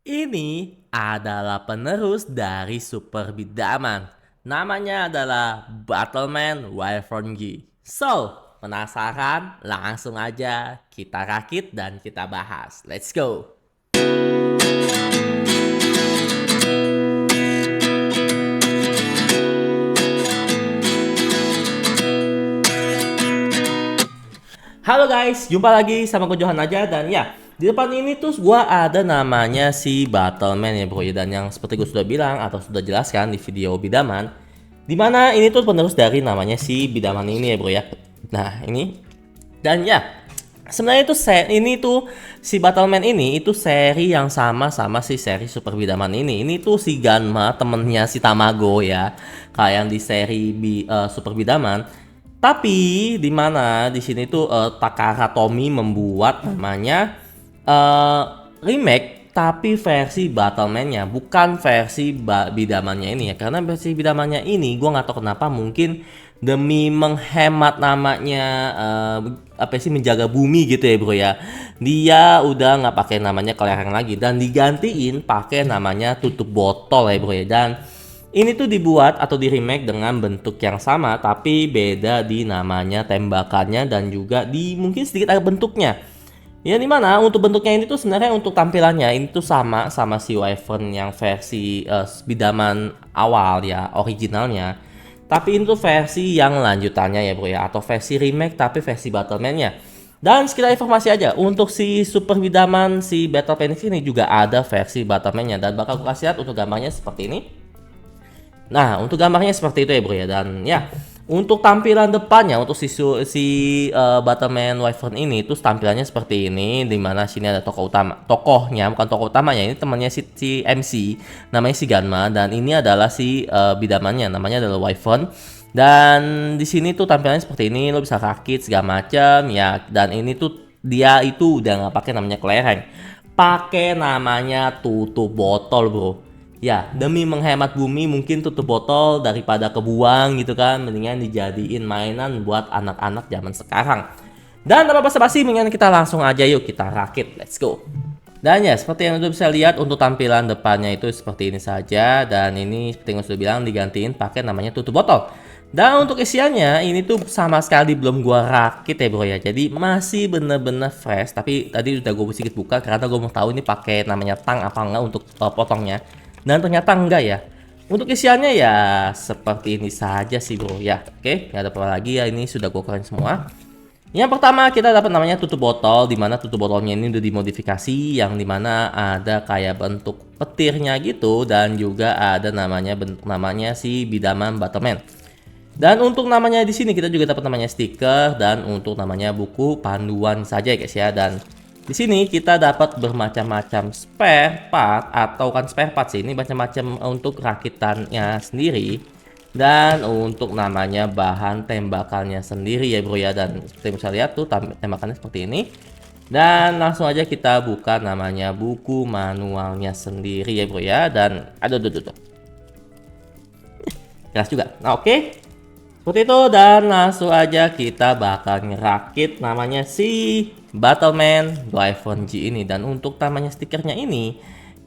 Ini adalah penerus dari Super Bidaman. Namanya adalah Battleman Wyvern G. So, penasaran? Langsung aja kita rakit dan kita bahas. Let's go! Halo guys, jumpa lagi sama gue Johan aja dan ya di depan ini tuh gua ada namanya si Battleman ya bro ya, dan yang seperti gue sudah bilang atau sudah jelaskan di video Bidaman, dimana ini tuh penerus dari namanya si Bidaman ini ya bro ya. Nah ini dan ya sebenarnya itu ini tuh si Battleman ini itu seri yang sama si seri Super Bidaman ini. Ini tuh si Ganma temennya si Tamago ya, kayak yang di seri Super Bidaman. Tapi di mana di sini tuh Takara Tomy membuat namanya eh, remake tapi versi Battleman-nya, bukan versi bidamannya ini ya. Karena versi bidamannya ini gua nggak tahu kenapa, mungkin demi menghemat namanya, apa sih, menjaga bumi gitu ya bro ya. Dia udah nggak pakai namanya kelereng lagi dan digantiin pakai namanya tutup botol ya bro ya. Dan ini tuh dibuat atau di remake dengan bentuk yang sama tapi beda di namanya, tembakannya, dan juga di mungkin sedikit agak bentuknya. Ya dimana untuk bentuknya ini tuh sebenarnya untuk tampilannya ini tuh sama si Wyvern yang versi bidaman awal ya, originalnya. Tapi ini tuh versi yang lanjutannya ya bro ya, atau versi remake tapi versi Battleman-nya. Dan sekedar informasi aja, untuk si Super Bidaman, si Battle Phoenix ini juga ada versi Battleman-nya, dan bakal aku kasih lihat untuk gambarnya seperti ini. Nah, untuk gambarnya seperti itu ya bro ya. Dan ya, untuk tampilan depannya untuk Batman Wyvern ini itu tampilannya seperti ini, dimana sini ada tokoh utama, tokohnya bukan tokoh utamanya, ini temannya si MC, namanya si Ganma, dan ini adalah si bidamannya, namanya adalah Wyvern. Dan di sini tuh tampilannya seperti ini, lo bisa rakit segala macam ya. Dan ini tuh dia itu udah nggak pakai namanya kelereng, pakai namanya tutup botol bro. Ya, demi menghemat bumi mungkin tutup botol daripada kebuang gitu kan, mendingan dijadiin mainan buat anak-anak zaman sekarang. Dan tanpa basa-basi, mendingan kita langsung aja yuk kita rakit, let's go. Dan ya, seperti yang udah bisa lihat untuk tampilan depannya itu seperti ini saja. Dan ini seperti yang sudah bilang digantiin pakai namanya tutup botol. Dan untuk isiannya ini tuh sama sekali belum gua rakit ya bro ya. Jadi masih bener-bener fresh. Tapi tadi udah gue sedikit buka karena gue mau tahu ini pakai namanya tang apa enggak untuk potongnya. Dan ternyata enggak ya. Untuk isiannya ya seperti ini saja sih bro ya. Oke, nggak ada apa lagi ya, ini sudah gue keren semua. Yang pertama kita dapat namanya tutup botol, dimana tutup botolnya ini udah dimodifikasi, yang dimana ada kayak bentuk petirnya gitu, dan juga ada namanya bentuk namanya si Bidaman Battleman. Dan untuk namanya di sini kita juga dapat namanya stiker, dan untuk namanya buku panduan saja ya guys ya. Dan di sini kita dapat bermacam-macam spare part, atau kan spare part sih, ini macam-macam untuk rakitannya sendiri. Dan untuk namanya bahan tembakannya sendiri ya bro ya. Dan seperti bisa lihat tuh tembakannya seperti ini. Dan langsung aja kita buka namanya buku manualnya sendiri ya bro ya. Dan aduh, jelas juga. Nah oke, seperti itu, dan langsung aja kita bakal ngerakit namanya si Battleman Wyvern G ini. Dan untuk namanya stikernya ini,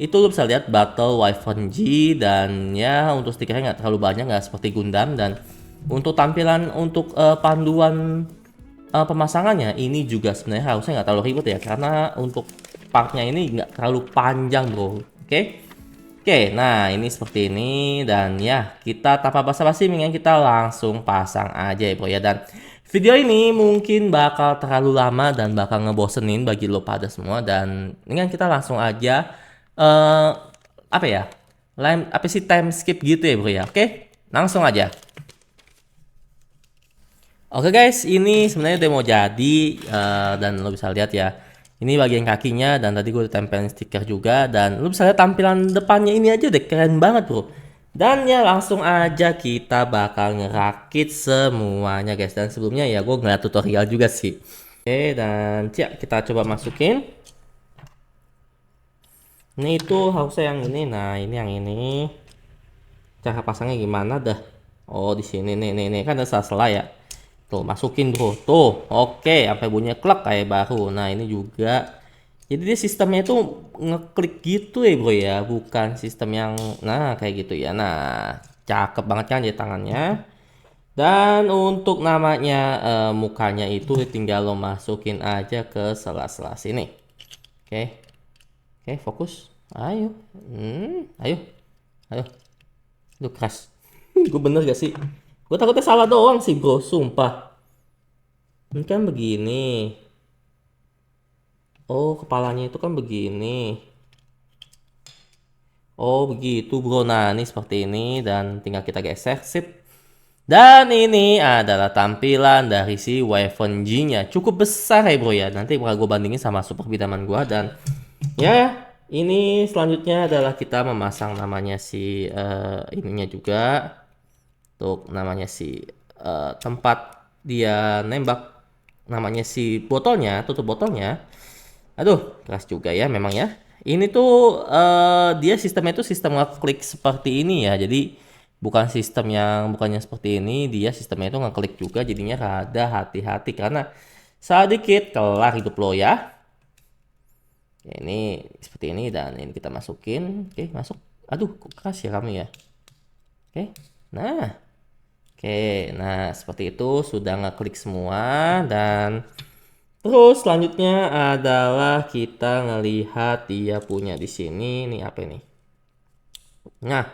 itu lo bisa lihat Battle Wyvern G, dan ya untuk stikernya nggak terlalu banyak, nggak seperti Gundam. Dan untuk tampilan untuk panduan pemasangannya ini juga sebenarnya harusnya nggak terlalu ribet ya, karena untuk partnya ini nggak terlalu panjang bro. Oke. Oke, nah ini seperti ini, dan ya kita tanpa basa-basi mendingan kita langsung pasang aja ya bro ya. Dan video ini mungkin bakal terlalu lama dan bakal ngebosenin bagi lo pada semua, dan mendingan kita langsung aja apa ya, apa sih, time skip gitu ya bro ya. Oke, langsung aja. Oke guys, ini sebenarnya udah mau jadi, dan lo bisa lihat ya. Ini bagian kakinya, dan tadi gue udah tempelin stiker juga, dan lo bisa lihat tampilan depannya ini aja udah keren banget bro. Dan ya langsung aja kita bakal ngerakit semuanya guys. Dan sebelumnya ya gue ngeliat tutorial juga sih. Oke, dan ya kita coba masukin. Ini itu harusnya yang ini. Nah ini yang ini. Cara pasangnya gimana dah? Oh di sini nih kan ada sela-sela ya. Tuh masukin bro, tuh oke, sampai bunyinya klek kayak baru. Nah ini juga Jadi dia sistemnya itu ngeklik gitu ya bro ya, bukan sistem yang nah kayak gitu ya. Nah, cakep banget kan ya tangannya. Dan untuk namanya mukanya itu tinggal lo masukin aja ke sela-sela sini. Oke. Oke, fokus. Ayo. Ayo. Ayo. Lu keras. Gue bener gak sih? Gue takutnya salah doang sih bro, sumpah. Ini kan begini. Oh, kepalanya itu kan begini. Oh, begitu bro. Nah, ini seperti ini. Dan tinggal kita geser. Sip. Dan ini adalah tampilan dari si Wyvern G-nya. Cukup besar ya bro ya. Nanti bakal gue bandingin sama super bidaman gue. Dan ya, ini selanjutnya adalah kita memasang namanya si ininya juga. Untuk namanya si tempat dia nembak. Namanya si botolnya, tutup botolnya. Aduh, keras juga ya memang ya. Ini tuh dia sistemnya itu sistem ngeklik seperti ini ya. Jadi bukan sistem yang bukannya seperti ini, dia sistemnya itu ngeklik juga jadinya rada hati-hati karena sedikit kelar hidup lo ya. Ini seperti ini dan ini kita masukin. Oke, masuk. Aduh, kok keras ya kamu ya. Oke. Nah. Oke, nah seperti itu sudah ngeklik semua dan terus selanjutnya adalah kita ngelihat dia punya di sini nih apa ini. Nah,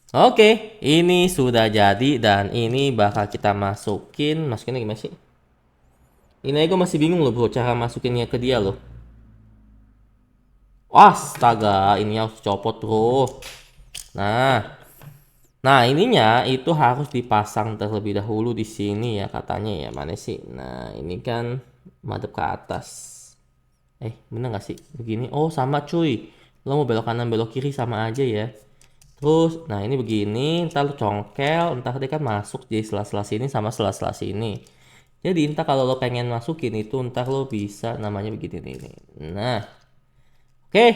oke, ini sudah jadi dan ini bakal kita masukinnya gimana sih? Ini gue masih bingung loh bro cara masukinnya ke dia loh. Astaga, ini harus copot bro. Nah, nah ininya itu harus dipasang terlebih dahulu di sini ya katanya ya mana sih? Nah ini kan madep ke atas. Bener nggak sih begini? Oh sama cuy. Lo mau belok kanan belok kiri sama aja ya. Terus, nah ini begini, ntar lo congkel, entar dia kan masuk di sela-sela sini sama sela-sela sini. Jadi entar kalau lo pengen masukin itu entar lo bisa namanya begini nih. Nah, oke.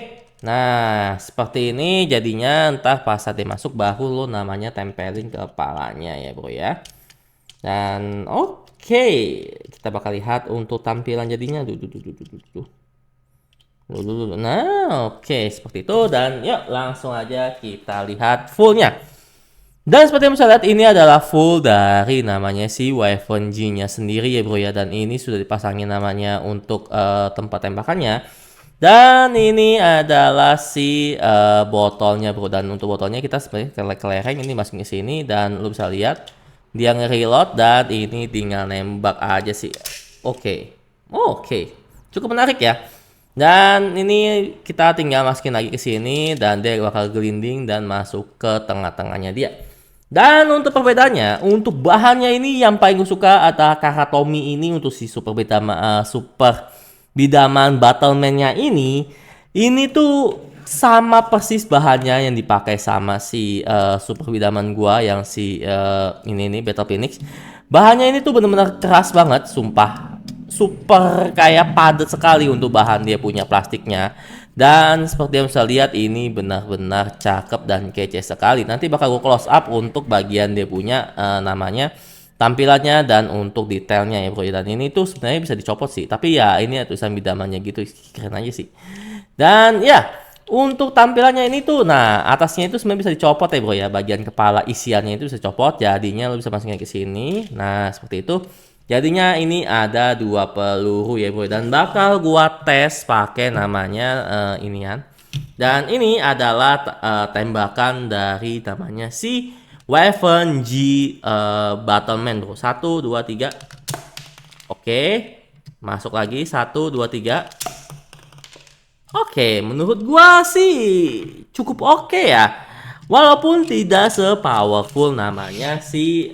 Nah, seperti ini jadinya entar pas saat dia masuk baru lo namanya tempelin ke kepalanya ya bro ya. Dan oke, kita bakal lihat untuk tampilan jadinya. Nah, oke seperti itu dan yuk langsung aja kita lihat fullnya. Dan seperti yang bisa lihat ini adalah full dari namanya si Wyvern G-nya sendiri ya bro ya. Dan ini sudah dipasangin namanya untuk tempat tembakannya. Dan ini adalah si botolnya bro. Dan untuk botolnya kita sebenarnya kelereng ini masukin ke sini dan lu bisa lihat dia nge-reload dan ini tinggal nembak aja sih. Oke. Oke. Cukup menarik ya. Dan ini kita tinggal masukin lagi ke sini dan dia bakal gelinding dan masuk ke tengah-tengahnya dia. Dan untuk perbedaannya, untuk bahannya ini yang paling gue suka adalah Karatomi ini untuk si super bidaman Battleman-nya ini tuh sama persis bahannya yang dipakai sama si super bidaman gua yang si ini Battle Phoenix. Bahannya ini tuh bener-bener keras banget, sumpah. Super kayak padat sekali untuk bahan dia punya plastiknya. Dan seperti yang bisa lihat ini benar-benar cakep dan kece sekali. Nanti bakal gue close up untuk bagian dia punya namanya tampilannya dan untuk detailnya ya bro. Dan ini tuh sebenarnya bisa dicopot sih. Tapi ya ini tulisan bidamannya gitu keren aja sih. Dan ya untuk tampilannya ini tuh, nah atasnya itu sebenarnya bisa dicopot ya bro ya. Bagian kepala isiannya itu bisa dicopot. Jadinya lo bisa masukin ke sini. Nah seperti itu. Jadinya ini ada 2 peluru ya bro dan bakal gua tes pakai namanya inian. Dan ini adalah tembakan dari namanya si Wyvern G Battleman bro. 1 2 3. Oke. Masuk lagi 1 2 3. Oke, menurut gua sih cukup oke ya. Walaupun tidak se-powerful namanya si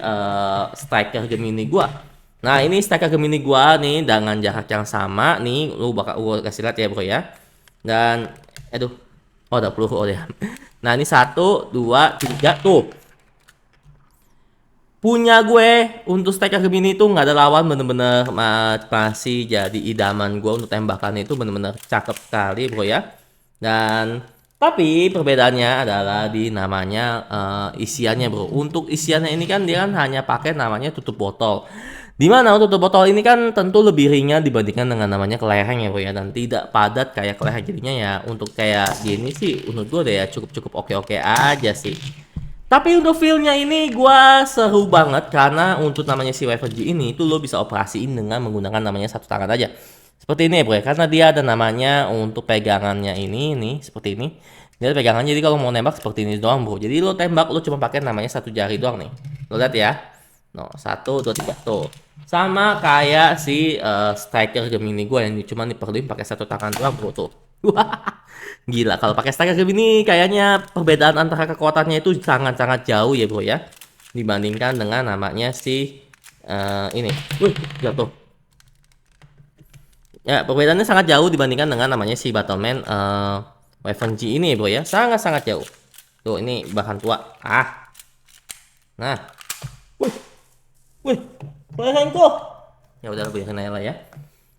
Striker Gemini gua. Nah ini Striker Gemini gua nih dengan jarak yang sama nih, lu bakal gua kasih lihat ya bro ya. Dan aduh, oh ada peluru oh ya. Nah ini 1 2 3 tuh. Punya gue untuk Striker Gemini itu nggak ada lawan, bener-bener masih jadi idaman gue untuk tembakan itu bener-bener cakep sekali bro ya. Dan tapi perbedaannya adalah di namanya isiannya bro. Untuk isiannya ini kan dia kan hanya pakai namanya tutup botol. Dimana untuk botol ini kan tentu lebih ringan dibandingkan dengan namanya kelereng ya bro ya, dan tidak padat kayak kelereng, jadinya ya untuk kayak gini sih menurut gue deh ya cukup oke aja sih. Tapi untuk feel-nya ini gua seru banget karena untuk namanya si Wyvern G ini itu lo bisa operasiin dengan menggunakan namanya satu tangan aja. Seperti ini ya bro ya, karena dia ada namanya untuk pegangannya ini nih seperti ini. Dia ada pegangannya, jadi kalau mau nembak seperti ini doang bro. Jadi lo tembak lo cuma pakai namanya satu jari doang nih. Lo lihat ya. No, 1, 2, 3 tuh. Sama kayak si striker Gemini gue yang cuma diperluin pakai satu tangan doang bro tuh. Gila, kalau pakai striker Gemini kayaknya perbedaan antara kekuatannya itu sangat-sangat jauh ya bro ya, dibandingkan dengan namanya si ini. Jatuh. Ya, perbedaannya sangat jauh dibandingkan dengan namanya si Battleman Wyvern G ini ya bro ya, sangat-sangat jauh. Tuh, ini bahan tua. Nah. Wih, tuh. Ya udah biarin aja lah ya.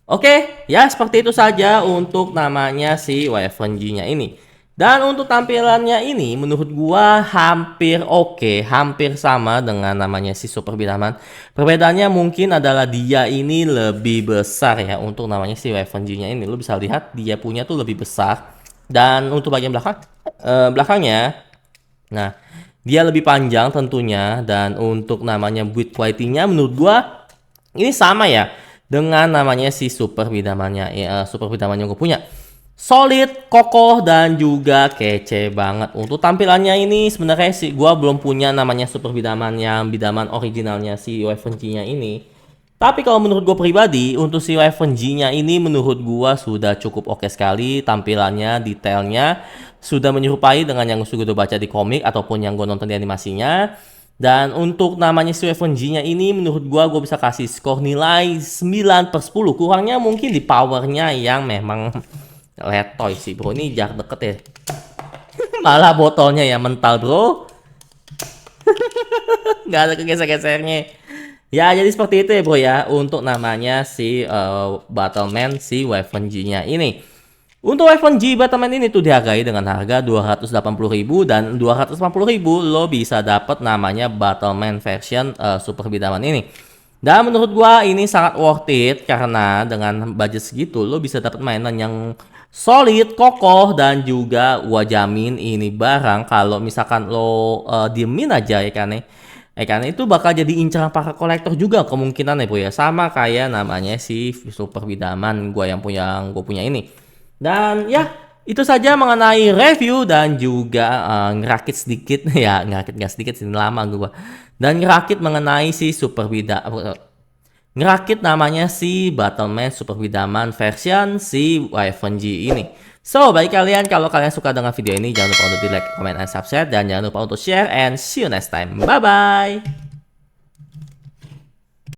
Oke, ya seperti itu saja untuk namanya si Wyvern G-nya ini. Dan untuk tampilannya ini menurut gua hampir oke, hampir sama dengan namanya si Super Bidaman. Perbedaannya mungkin adalah dia ini lebih besar ya untuk namanya si Wyvern G-nya ini. Lu bisa lihat dia punya tuh lebih besar. Dan untuk bagian belakangnya, nah dia lebih panjang tentunya. Dan untuk namanya build quality-nya menurut gua ini sama ya dengan namanya si Super Bidamannya Super Bidaman yang gue punya. Solid, kokoh, dan juga kece banget. Untuk tampilannya ini sebenarnya sih gue belum punya namanya Super Bidaman yang bidaman originalnya si Wyvern G-nya ini. Tapi kalau menurut gue pribadi, untuk si Wyvern G-nya ini menurut gue sudah cukup oke sekali. Tampilannya, detailnya sudah menyerupai dengan yang sudah gue baca di komik ataupun yang gue nonton di animasinya. Dan untuk namanya si Wyvern G-nya ini menurut gua bisa kasih skor nilai 9/10. Kurangnya mungkin di powernya yang memang letoy sih bro. Ini jarak deket ya. Malah botolnya ya mental bro. Nggak ada kegeser-gesernya. Ya jadi seperti itu ya bro ya untuk namanya si Battleman si Wyvern G-nya ini. Untuk Wyvern G Battleman ini tuh dihargai dengan harga 280.000 dan 240.000 lo bisa dapat namanya Battleman version Super Bidaman ini. Dan menurut gua ini sangat worth it karena dengan budget segitu lo bisa dapat mainan yang solid, kokoh, dan juga gua jamin ini barang kalau misalkan lo diemin aja ya kan karena itu bakal jadi incaran para kolektor juga kemungkinan ya bro ya, sama kayak namanya si Super Bidaman gua yang punya ini. Dan ya itu saja mengenai review dan juga ngerakit sedikit ya, nggak sedikit sih, lama gue. Dan ngerakit mengenai si ngerakit namanya si Battleman Super Bidaman version si Wyvern G ini. So, bagi kalian kalau kalian suka dengan video ini jangan lupa untuk di like, comment, and subscribe, dan jangan lupa untuk share, and see you next time. Bye bye.